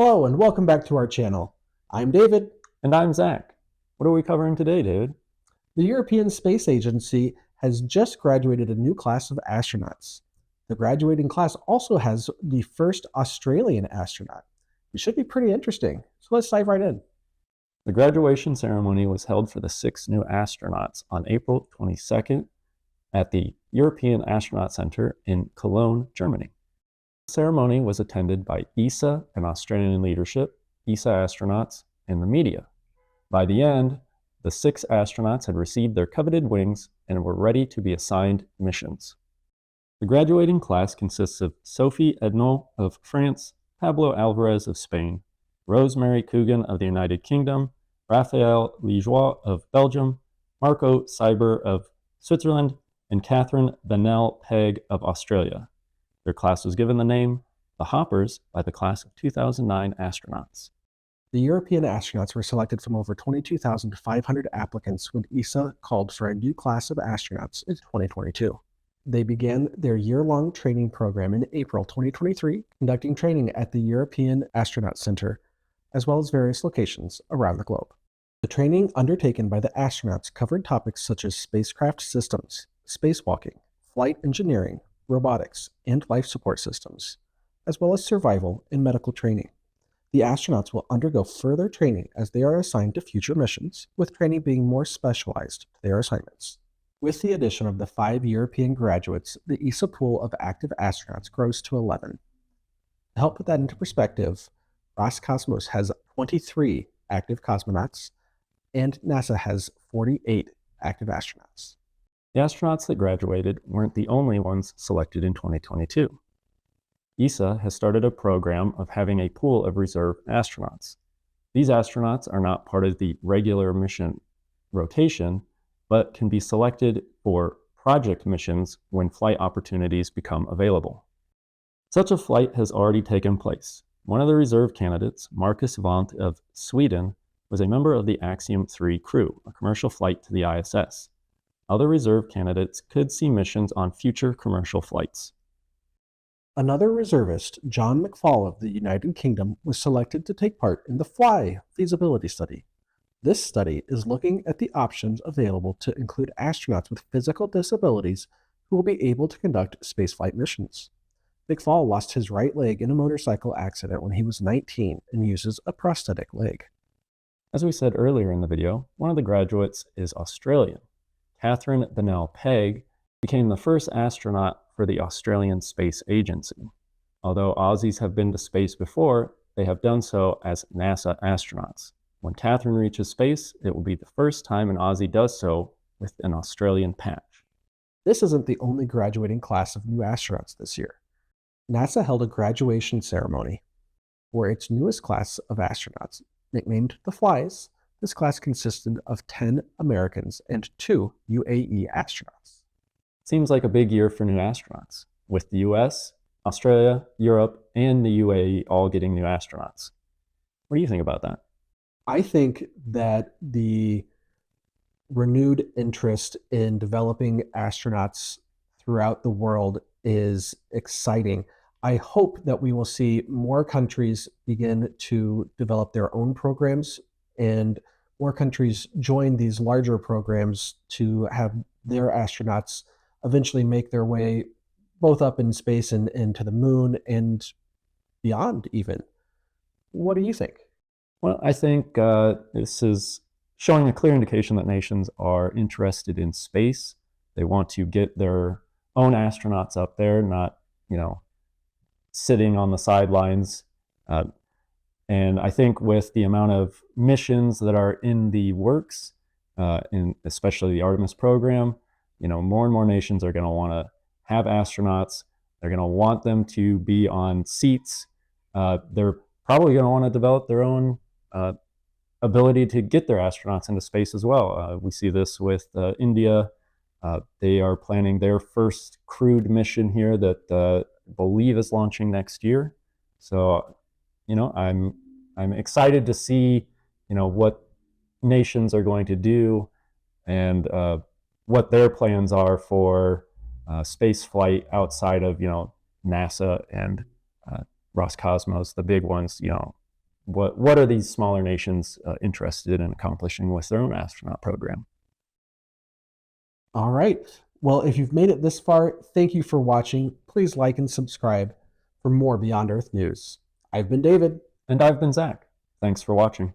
Hello and welcome back to our channel. I'm David. And I'm Zach. What are we covering today, David? The European Space Agency has just graduated a new class of astronauts. The graduating class also has the first Australian astronaut. It should be pretty interesting, so let's dive right in. The graduation ceremony was held for the 6 new astronauts on April 22nd at the European Astronaut Center in Cologne, Germany. The ceremony was attended by ESA and Australian leadership, ESA Astronauts, and the media. By the end, the 6 astronauts had received their coveted wings and were ready to be assigned missions. The graduating class consists of Sophie Ednol of France, Pablo Alvarez of Spain, Rosemary Coogan of the United Kingdom, Raphael Lijoie of Belgium, Marco Seiber of Switzerland, and Catherine Bennell-Pegg of Australia. Their class was given the name the Hoppers by the class of 2009 astronauts. The European astronauts were selected from over 22,500 applicants when ESA called for a new class of astronauts in 2022. They began their year-long training program in April 2023, conducting training at the European Astronaut Center, as well as various locations around the globe. The training undertaken by the astronauts covered topics such as spacecraft systems, spacewalking, flight engineering, robotics, and life support systems, as well as survival and medical training. The astronauts will undergo further training as they are assigned to future missions, with training being more specialized to their assignments. With the addition of the 5 European graduates, the ESA pool of active astronauts grows to 11. To help put that into perspective, Roscosmos has 23 active cosmonauts, and NASA has 48 active astronauts. The astronauts that graduated weren't the only ones selected in 2022. ESA has started a program of having a pool of reserve astronauts. These astronauts are not part of the regular mission rotation, but can be selected for project missions when flight opportunities become available. Such a flight has already taken place. One of the reserve candidates, Marcus Wandt of Sweden, was a member of the Axiom 3 crew, a commercial flight to the ISS. Other reserve candidates could see missions on future commercial flights. Another reservist, John McFall of the United Kingdom, was selected to take part in the FLY feasibility study. This study is looking at the options available to include astronauts with physical disabilities who will be able to conduct spaceflight missions. McFall lost his right leg in a motorcycle accident when he was 19 and uses a prosthetic leg. As we said earlier in the video, one of the graduates is Australian. Catherine Bennell-Pegg became the first astronaut for the Australian Space Agency. Although Aussies have been to space before, they have done so as NASA astronauts. When Catherine reaches space, it will be the first time an Aussie does so with an Australian patch. This isn't the only graduating class of new astronauts this year. NASA held a graduation ceremony for its newest class of astronauts, nicknamed the Flies. This class consisted of 10 Americans and 2 UAE astronauts. Seems like a big year for new astronauts, with the US, Australia, Europe, and the UAE all getting new astronauts. What do you think about that? I think that the renewed interest in developing astronauts throughout the world is exciting. I hope that we will see more countries begin to develop their own programs and more countries join these larger programs to have their astronauts eventually make their way both up in space and to the moon and beyond even. What do you think? Well, I think this is showing a clear indication that nations are interested in space. They want to get their own astronauts up there, not, sitting on the sidelines. And I think with the amount of missions that are in the works, especially the Artemis program, more and more nations are going to want to have astronauts. They're going to want them to be on seats. They're probably going to want to develop their own ability to get their astronauts into space as well. We see this with India. They are planning their first crewed mission here that I believe is launching next year. So, I'm excited to see, what nations are going to do and what their plans are for space flight outside of, NASA and Roscosmos, the big ones, what are these smaller nations interested in accomplishing with their own astronaut program? All right. Well, if you've made it this far, thank you for watching. Please like and subscribe for more Beyond Earth news. I've been David. And I've been Zach. Thanks for watching.